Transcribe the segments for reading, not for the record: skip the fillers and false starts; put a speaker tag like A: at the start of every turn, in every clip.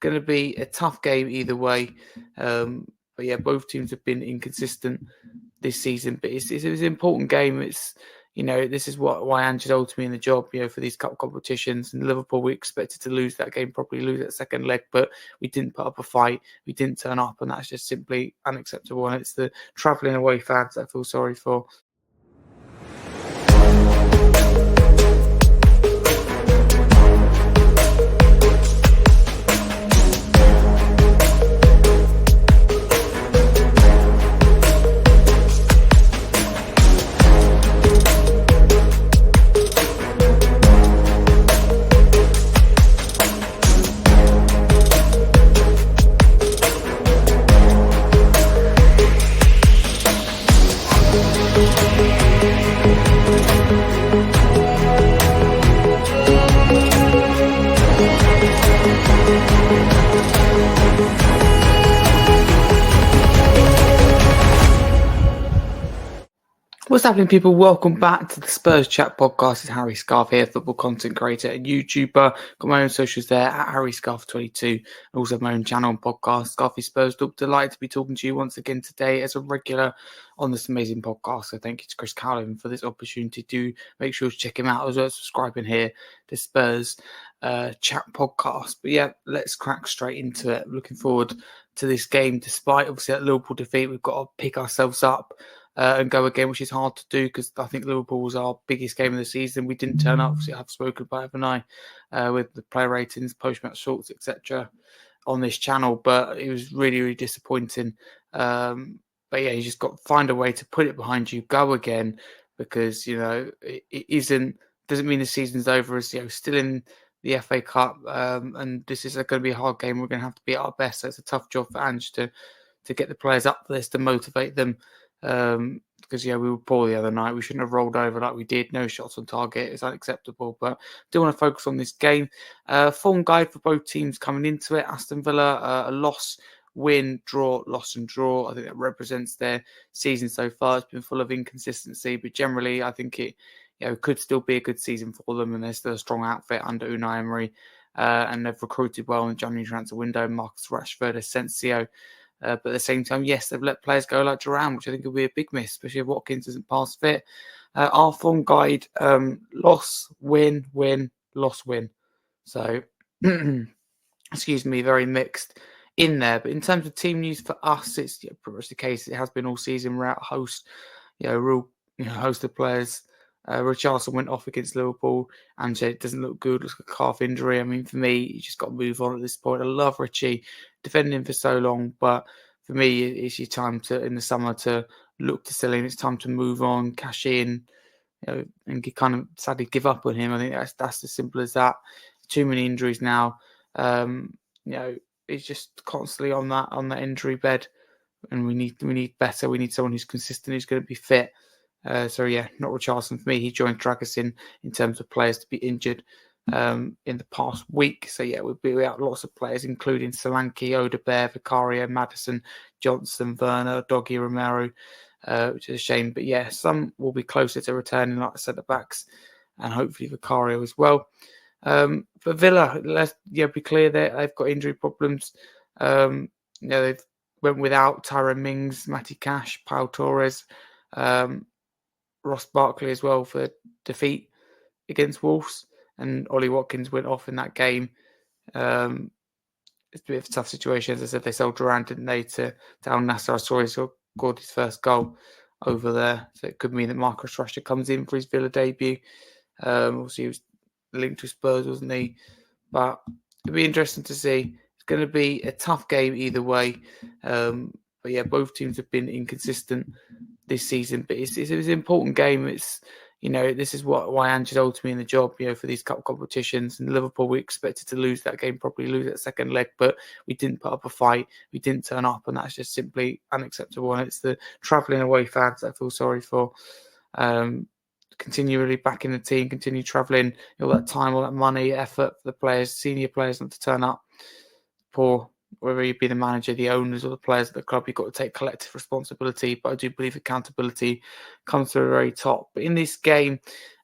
A: going to be a tough game either way. But yeah, both teams have been inconsistent this season. But it's an important game. It's this is why Ange's ultimately in the job. For these cup competitions. And Liverpool, we expected to lose that game, probably lose that second leg, but we didn't put up a fight. We didn't turn up, and that's just simply unacceptable. And it's the travelling away fans that I feel sorry for. What's happening, people? Welcome back to the Spurs Chat podcast. It's Harry Scarfe here, football content creator and YouTuber. Got my own socials there at Harry Scarfe 22, and also my own channel and podcast, Scarfey Spurs. Delighted to be talking to you once again today as a regular on this amazing podcast. So thank you to Chris Cowlin for this opportunity. Do make sure to check him out as well as subscribing here to Spurs Chat podcast. But yeah, let's crack straight into it. Looking forward to this game. Despite obviously that Liverpool defeat, we've got to pick ourselves up and go again, which is hard to do because I think Liverpool was our biggest game of the season. We didn't turn up. Obviously, I've spoken about it, haven't I, with the player ratings, post-match shorts, etc. on this channel, but it was really, really disappointing. But yeah, you just got to find a way to put it behind you, go again, because it doesn't mean the season's over. As still in the FA Cup, and this is going to be a hard game. We're going to have to be at our best. So it's a tough job for Ange to get the players up for this, to motivate them. Because we were poor the other night. We shouldn't have rolled over like we did. No shots on target. It's unacceptable. But do want to focus on this game. Form guide for both teams coming into it. Aston Villa, a loss, win, draw, loss and draw. I think that represents their season so far. It's been full of inconsistency, but generally I think it could still be a good season for them, and they're still a strong outfit under Unai Emery. And they've recruited well in the January transfer window. Marcus Rashford, Asensio. But at the same time, yes, they've let players go like Duran, which I think will be a big miss, especially if Watkins isn't past fit. Our form guide, loss, win, loss, win. So, excuse me, very mixed in there. But in terms of team news for us, it's pretty much the case. It has been all season. We're out host, real host of players. Richarlison went off against Liverpool, and it doesn't look good. Looks like a calf injury. I mean, for me, you just got to move on at this point. I love Richie, defending him for so long, but for me, it's your time in the summer to look to sell him. It's time to move on, cash in, and kind of sadly give up on him. I think that's as simple as that. Too many injuries now. He's just constantly on that injury bed, and we need better. We need someone who's consistent, who's going to be fit. Not Richarlison for me. He joined Dragusin in terms of players to be injured in the past week. So yeah, we'll be out lots of players, including Solanke, Odebear, Vicario, Maddison, Johnson, Werner, Doggy, Romero, which is a shame. But yeah, some will be closer to returning, like the centre backs, and hopefully Vicario as well. For Villa, let's be clear that they've got injury problems. They've went without Tyrone Mings, Matty Cash, Pau Torres. Ross Barkley as well for defeat against Wolves, and Ollie Watkins went off in that game. It's a bit of a tough situation. As I said, they sold Duran, didn't they, to Al Nassr. I saw he scored his first goal over there, so it could mean that Marcus Rashford comes in for his Villa debut. Obviously, he was linked to Spurs, wasn't he? But it'll be interesting to see. It's going to be a tough game either way. But yeah, both teams have been inconsistent this season, but it's an important game. It's this is why Ange's ultimately in the job. For these cup competitions. And Liverpool, we expected to lose that game, probably lose that second leg, but we didn't put up a fight. We didn't turn up, and that's just simply unacceptable. And it's the travelling away fans that I feel sorry for. Continually backing the team, continue travelling, all that time, all that money, effort for the players, senior players not to turn up. Poor. Whether you be the manager, the owners, or the players at the club, you've got to take collective responsibility. But I do believe accountability comes to the very top. But in this game,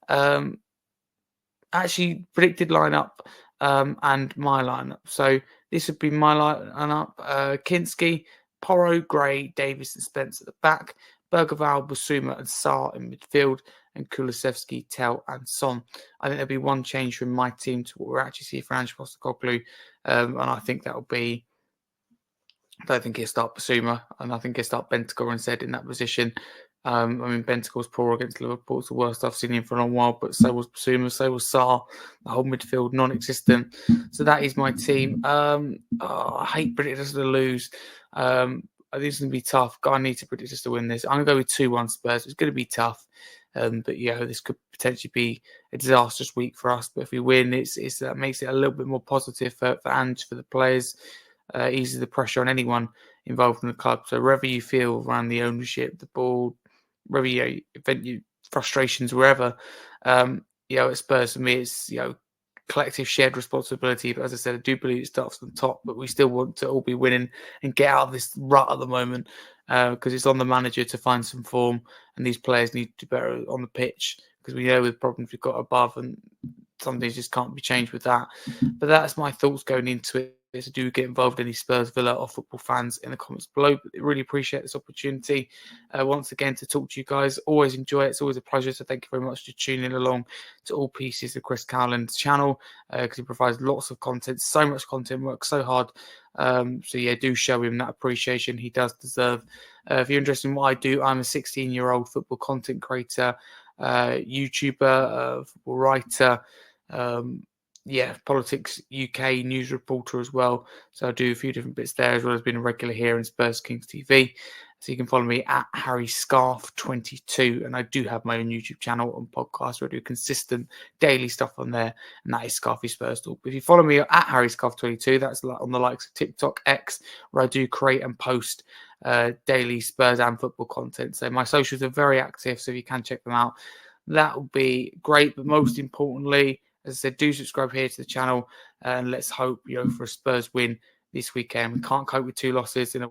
A: actually predicted lineup and my lineup. So this would be my lineup. Kinski, Porro, Gray, Davis and Spence at the back, Bergevall, Basuma and Sarr in midfield, and Kulusevski, Tel and Son. I think there'll be one change from my team to what we're actually seeing for Ange Postecoglou, and I think that'll be, I don't think he'll start Basuma, and I think he'll start Bentancur instead in that position. I mean, Bentancur's poor against Liverpool. It's the worst I've seen him for a long while, but so was Basuma, so was Sarr. The whole midfield, non-existent. So that is my team. I hate predicting us to lose. I think it's going to be tough. I need to predict us to win this. I'm going to go with 2-1 Spurs. It's going to be tough. But yeah, this could potentially be a disastrous week for us. But if we win, that makes it a little bit more positive for Ange, for the players. Eases the pressure on anyone involved in the club. So wherever you feel around the ownership, the board, wherever you vent your frustrations, wherever, at Spurs, for me, it's collective shared responsibility. But as I said, I do believe it starts from the top, but we still want to all be winning and get out of this rut at the moment, because it's on the manager to find some form, and these players need to do better on the pitch, because we know the problems we've got above, and some things just can't be changed with that. But that's my thoughts going into it. So do get involved, any Spurs, Villa or football fans, in the comments below. But I really appreciate this opportunity once again to talk to you guys. Always enjoy it. It's always a pleasure. So thank you very much for tuning along to all pieces of Chris Cowland's channel, because he provides lots of content, so much content, works so hard. So yeah, do show him that appreciation he does deserve. If you're interested in what I do, I'm a 16-year-old football content creator, YouTuber, football writer, politics UK news reporter as well. So I do a few different bits there, as well as being a regular here in Spurs Kings TV. So you can follow me at Scarfe22, and I do have my own YouTube channel and podcast where I do consistent daily stuff on there, and that is Scarfey Spurs Talk. But if you follow me at Scarfe22, that's on the likes of TikTok, X, where I do create and post daily Spurs and football content. So my socials are very active, so if you can check them out, that will be great. But most importantly, as I said, do subscribe here to the channel, and let's hope for a Spurs win this weekend. We can't cope with 2 losses in a